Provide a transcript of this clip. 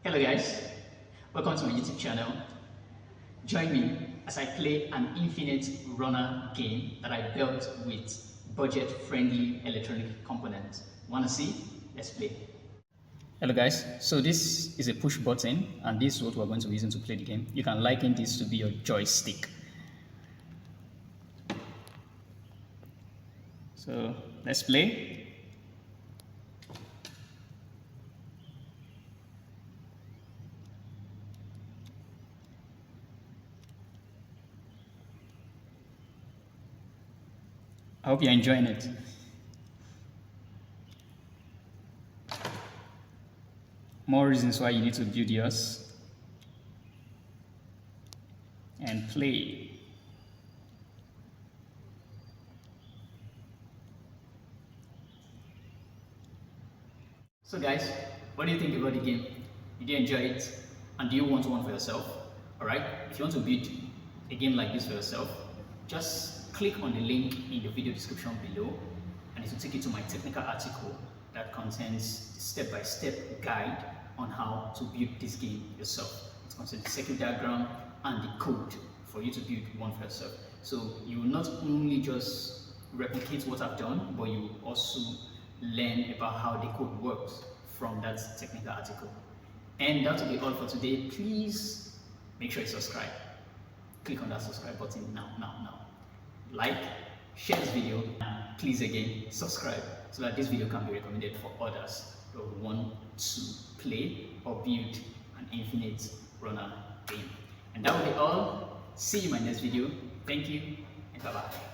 Hello guys, welcome to my YouTube channel. Join me as I play an infinite runner game that I built with budget-friendly electronic components. Wanna see? Let's play. Hello guys, so this is a push button and this is what we're going to be using to play the game. You can liken this to be your joystick. So let's play. I hope you're enjoying it. More reasons why you need to build yours and play. So guys, what do you think about the game? Did you enjoy it? And do you want one for yourself? Alright, if you want to build a game like this for yourself, just click on the link in the video description below and it will take you to my technical article that contains the step-by-step guide on how to build this game yourself. It contains the circuit diagram and the code for you to build one for yourself. So you will not only just replicate what I've done, but you will also learn about how the code works from that technical article. And that will be all for today. Please make sure you subscribe. Click on that subscribe button now. Like, share this video, and please again subscribe so that this video can be recommended for others who want to play or build an infinite runner game. And that will be all. See you in my next video. Thank you and bye bye.